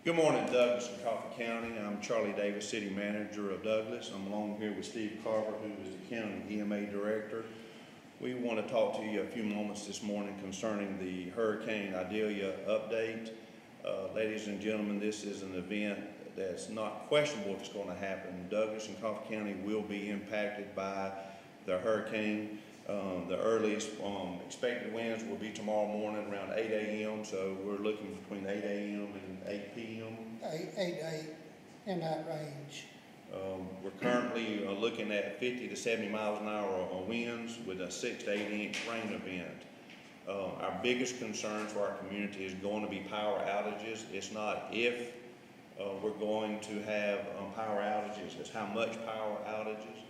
Good morning, Douglas and Coffee County. I'm Charlie Davis, City Manager of Douglas. I'm along here with Steve Carver, who is the County EMA Director. We want to talk to you a few moments this morning concerning the Hurricane Idalia update. Ladies and gentlemen, this is an event that's not questionable if it's going to happen. Douglas and Coffee County will be impacted by the hurricane. The earliest expected winds will be tomorrow morning around 8 a.m. So we're looking between 8 a.m. and 8 p.m. 8 in that range. We're currently looking at 50 to 70 miles an hour on winds with a 6 to 8 inch rain event. Our biggest concerns for our community is going to be power outages. It's not if we're going to have power outages, it's how much power outages.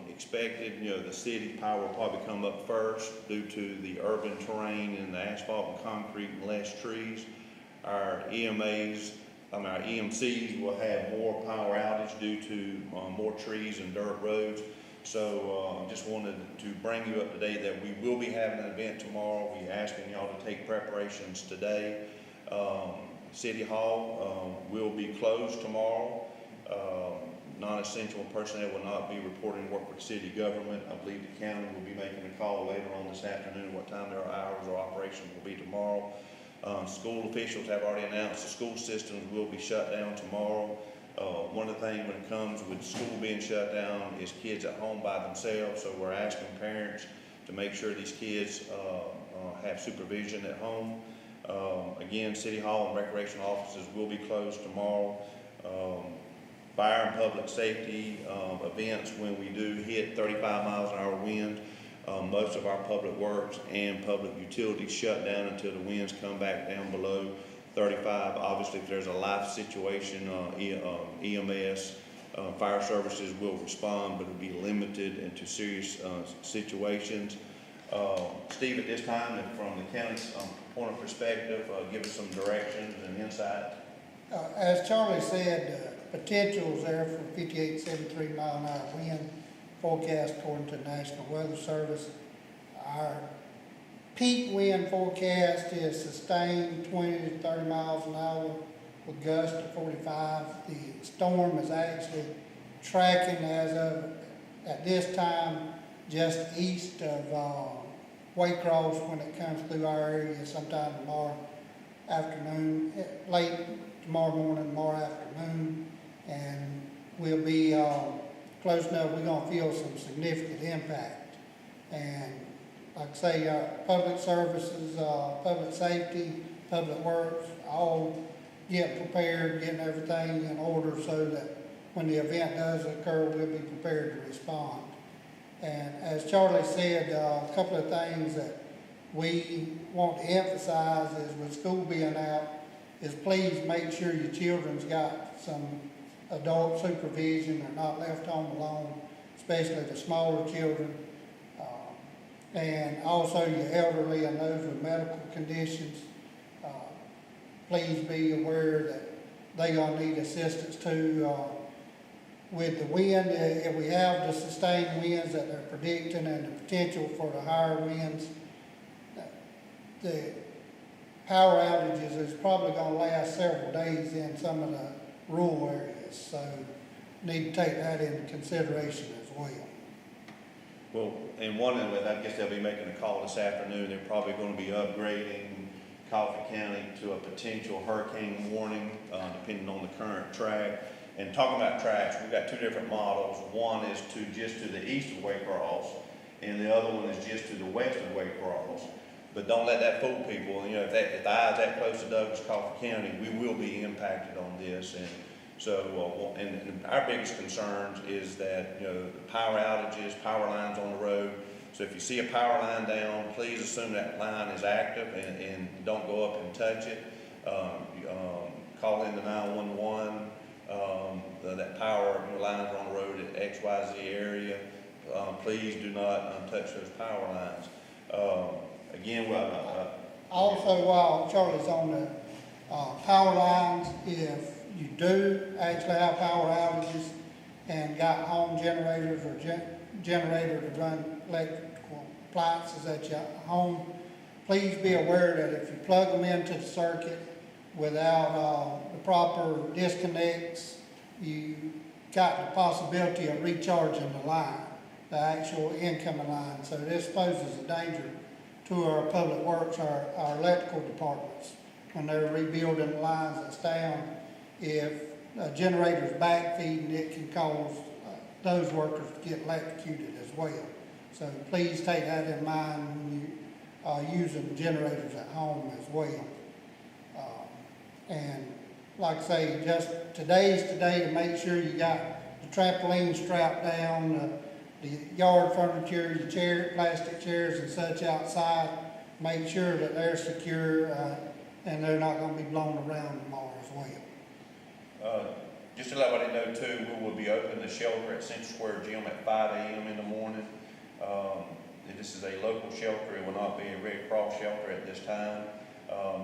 Expected, the city power will probably come up first due to the urban terrain and the asphalt and concrete and less trees. Our our EMCs will have more power outage due to more trees and dirt roads. So just wanted to bring you up to date that we will be having an event tomorrow. We're asking y'all to take preparations today. City Hall will be closed tomorrow. Non-essential personnel will not be reporting work with city government. I believe the county will be making a call later on this afternoon what time their hours of operation will be tomorrow. School officials have already announced the school systems will be shut down tomorrow. One of the things when it comes with school being shut down is kids at home by themselves, so we're asking parents to make sure these kids have supervision at home. Again, City Hall and recreational offices will be closed tomorrow. Fire and public safety events, when we do hit 35 miles an hour wind, most of our public works and public utilities shut down until the winds come back down below 35. Obviously, if there's a life situation, EMS, fire services will respond, but it'll be limited into serious situations. Steve, at this time, and from the county's point of perspective, give us some directions and insight. As Charlie said, potential is there for 58 to 73 mile an hour wind forecast according to the National Weather Service. Our peak wind forecast is sustained 20 to 30 miles an hour with gusts to 45. The storm is actually tracking as of at this time just east of Waycross when it comes through our area sometime tomorrow afternoon, late tomorrow morning, tomorrow afternoon, and we'll be close enough, we're going to feel some significant impact. And like I say, our public services, public safety, public works, all get prepared, getting everything in order so that when the event does occur, we'll be prepared to respond. And as Charlie said, a couple of things that we want to emphasize is with school being out, is please make sure your children's got some adult supervision. They're not left home alone, especially the smaller children. And also your elderly and those with medical conditions. Please be aware that they're going to need assistance too. With the wind, if we have the sustained winds that they're predicting and the potential for the higher winds, the power outages is probably going to last several days in some of the rural areas, so need to take that into consideration as well. Well, and one of them, I guess they'll be making a call this afternoon. They're probably going to be upgrading Coffee County to a potential hurricane warning, depending on the current track. And talking about tracks, we've got two different models. One is just to the east of Waycross, and the other one is just to the west of Waycross. But don't let that fool people. If the eye's that close to Douglas, Coffee County, we will be impacted on this. And so, and our biggest concerns is that, the power outages, power lines on the road. So if you see a power line down, please assume that line is active and don't go up and touch it. Call in the 911. That power lines are on the road at XYZ area. Please do not touch those power lines. Again, also, while Charlie's on the power lines, if you do actually have power outages and got home generators or generator to run electrical appliances at your home, please be aware that if you plug them into the circuit without, the proper disconnects, you got the possibility of recharging the line, the actual incoming line. So this poses a danger to our public works, our electrical departments. When they're rebuilding the lines that's down, if a generator's backfeeding, it can cause those workers to get electrocuted as well. So please take that in mind when you are using generators at home as well. And like I say, just today's today to make sure you got the trampoline strapped down, the yard furniture, your plastic chairs and such outside. Make sure that they're secure and they're not going to be blown around tomorrow as well. Just to let everybody know too, we will be opening the shelter at Central Square Gym at 5 a.m. in the morning. This is a local shelter. It will not be a Red Cross shelter at this time.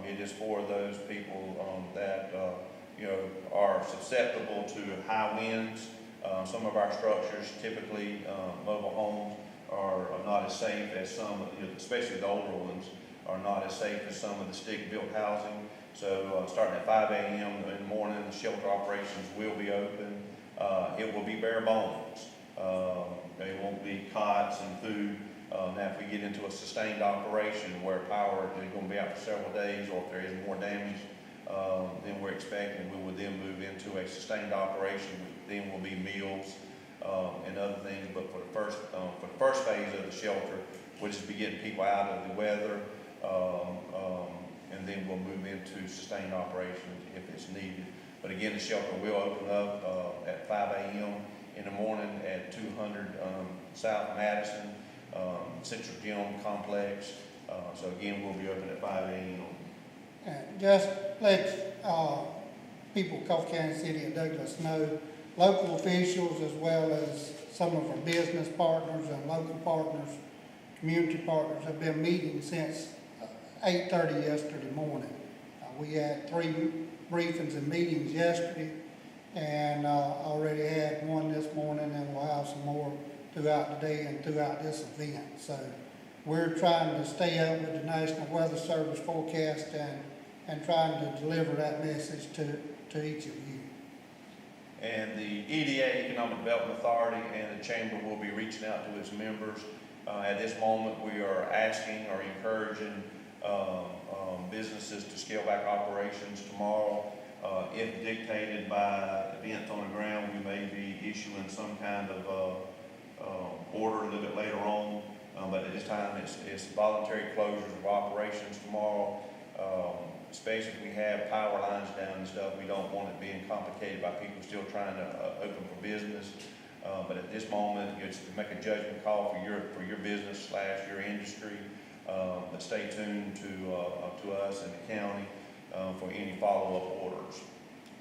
It is for those people that are susceptible to high winds. Some of our structures, typically mobile homes, are not as safe as some, especially the older ones, are not as safe as some of the stick-built housing. So starting at 5 a.m. in the morning, the shelter operations will be open. It will be bare bones. There won't be cots and food. Now, if we get into a sustained operation where power is going to be out for several days, or if there is more damage than we're expecting, we will then move into a sustained operation. Then will be meals and other things. But for the first phase of the shelter, we'll just be getting people out of the weather, and then we'll move into sustained operations if it's needed. But again, the shelter will open up at 5 a.m. in the morning at 200 South Madison. Central Gym Complex. So again, we'll be open at 5 a.m. And just let people of Coffee County City and Douglas know, local officials as well as some of our business partners and local partners, community partners have been meeting since 8:30 yesterday morning. We had 3 briefings and meetings yesterday, and already had one this morning, and we'll have some more throughout the day and throughout this event. So we're trying to stay up with the National Weather Service forecast and trying to deliver that message to each of you. And the Idalia Economic Development Authority and the Chamber will be reaching out to its members. At this moment, we are asking or encouraging businesses to scale back operations tomorrow. If dictated by events on the ground, we may be issuing some kind of order a little bit later on, but at this time it's voluntary closures of operations tomorrow. Especially if we have power lines down and stuff, we don't want it being complicated by people still trying to open for business. But at this moment, it's to make a judgment call for your business / your industry. But stay tuned to us and the county for any follow-up orders.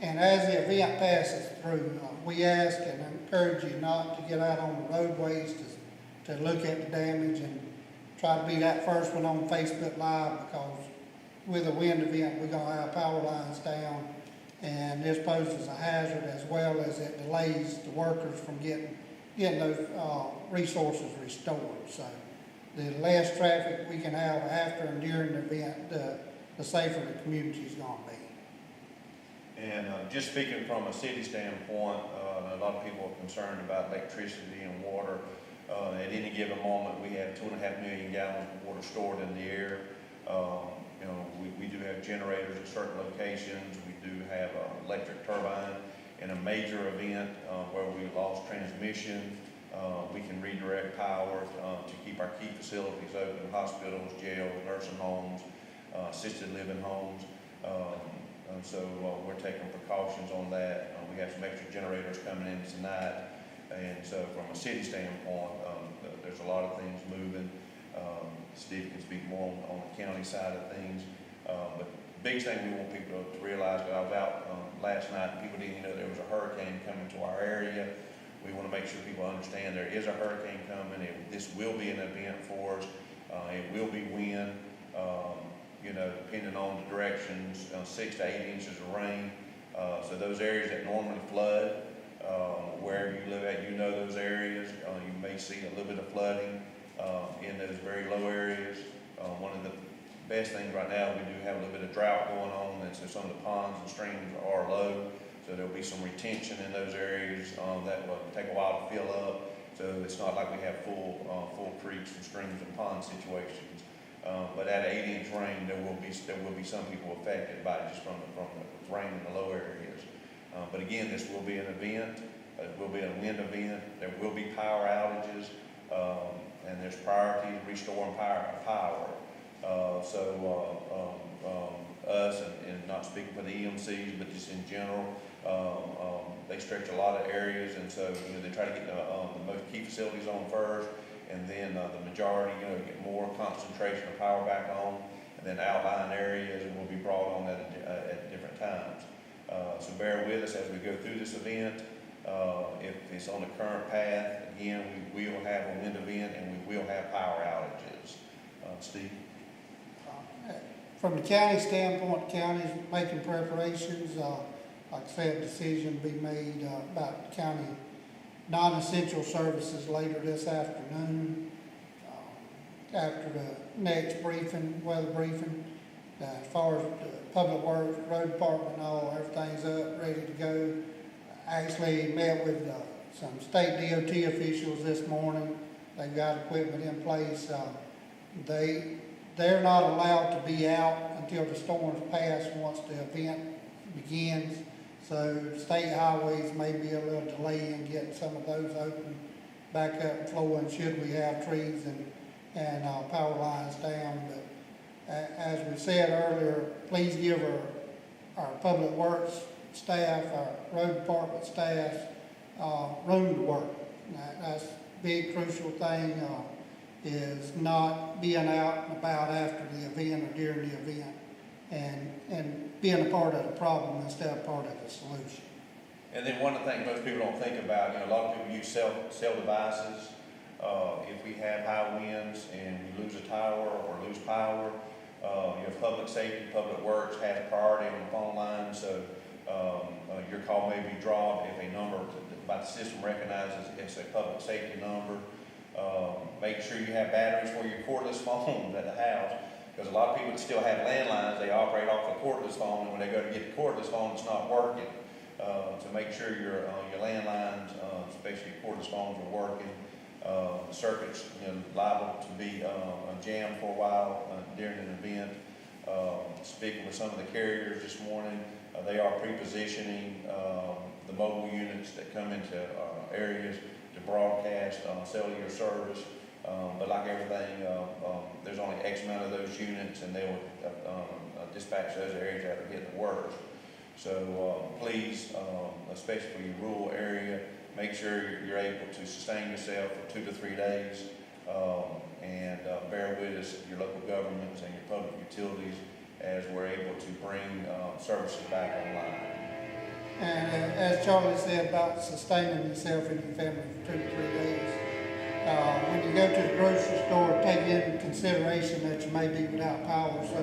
And as the event passes through, we ask and encourage you not to get out on the roadways to look at the damage and try to be that first one on Facebook Live, because with a wind event, we're going to have power lines down, and this poses a hazard as well as it delays the workers from getting those resources restored. So the less traffic we can have after and during the event, the safer the community is going to be. And just speaking from a city standpoint, a lot of people are concerned about electricity and water. At any given moment, we have 2.5 million gallons of water stored in the air. We do have generators at certain locations. We do have an electric turbine. In a major event where we lost transmission, we can redirect power to keep our key facilities open: hospitals, jails, nursing homes, assisted living homes. So we're taking precautions on that. We have some extra generators coming in tonight. And so from a city standpoint, there's a lot of things moving. Steve can speak more on the county side of things. But the biggest thing we want people to realize, that I was out last night and people didn't know there was a hurricane coming to our area. We want to make sure people understand there is a hurricane coming. This will be an event for us. It will be wind. Depending on the directions, 6 to 8 inches of rain. So those areas that normally flood, wherever you live at, those areas, you may see a little bit of flooding in those very low areas. One of the best things right now, we do have a little bit of drought going on, and so some of the ponds and streams are low, so there'll be some retention in those areas, that will take a while to fill up, so it's not like we have full creeks and streams and pond situations. But at 8-inch rain, there will be some people affected by it just from the rain in the low areas. But again, this will be an event. It will be a wind event. There will be power outages, and there's priority restoring power. Us, and not speaking for the EMCs, but just in general, they stretch a lot of areas, and so they try to get the most key facilities on first, and then the majority, get more concentration of power back on, and then outlying areas will be brought on at different times. So bear with us as we go through this event. If it's on the current path, again, we will have a wind event and we will have power outages. Steve? From the county standpoint, the county's making preparations. Like I said, decision to be made about county non-essential services later this afternoon. After the next briefing, weather briefing, as far as the public works, road department and all, everything's up, ready to go. I actually met with some state DOT officials this morning. They've got equipment in place. They're not allowed to be out until the storms pass once the event begins. So state highways may be a little delay in getting some of those open, back up and flowing should we have trees and power lines down. But as we said earlier, please give our public works staff, our road department staff, room to work. That's a big crucial thing, is not being out and about after the event or during the event, and being a part of the problem instead of part of the solution. And then one of the things most people don't think about, a lot of people use cell devices. If we have high winds and we lose a tower or lose power, your public safety, public works has priority on the phone line, so your call may be dropped if a number by the system recognizes it's a public safety number. Make sure you have batteries for your cordless phones at the house, because a lot of people still have landlines. They operate off the cordless phone, and when they go to get the cordless phone, it's not working. So make sure your landlines, especially cordless phones, are working. Circuits liable to be jammed for a while during an event. Speaking with some of the carriers this morning, they are pre-positioning the mobile units that come into areas to broadcast cellular service. But like everything, there's only X amount of those units, and they will dispatch those areas that are getting the worst. So please, especially for your rural area, make sure you're able to sustain yourself for 2 to 3 days, and bear with us, your local governments and your public utilities, as we're able to bring services back online. And as Charlie said about sustaining yourself and your family for 2 to 3 days, when you go to the grocery store, take into consideration that you may be without power, so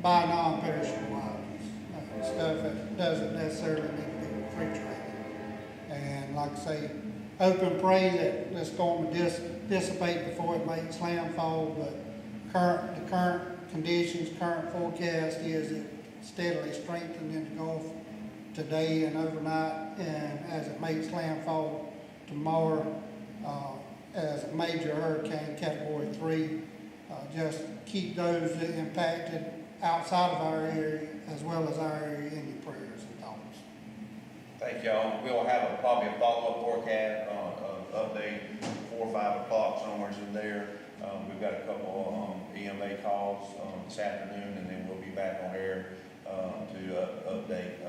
buy non-perishable items, stuff that doesn't necessarily need to be refrigerated. And like I say, hope and pray that the storm will dissipate before it makes landfall, but the current conditions, current forecast is it steadily strengthened in the Gulf today and overnight, and as it makes landfall tomorrow as a major hurricane, Category 3, just keep those impacted outside of our area as well as our area in your prayers and thoughts. Thank y'all. We'll have probably a follow-up forecast update 4 or 5 o'clock, somewhere in there. We've got a couple EMA calls this afternoon, and then we'll be back on air to update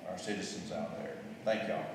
our citizens out there. Thank y'all.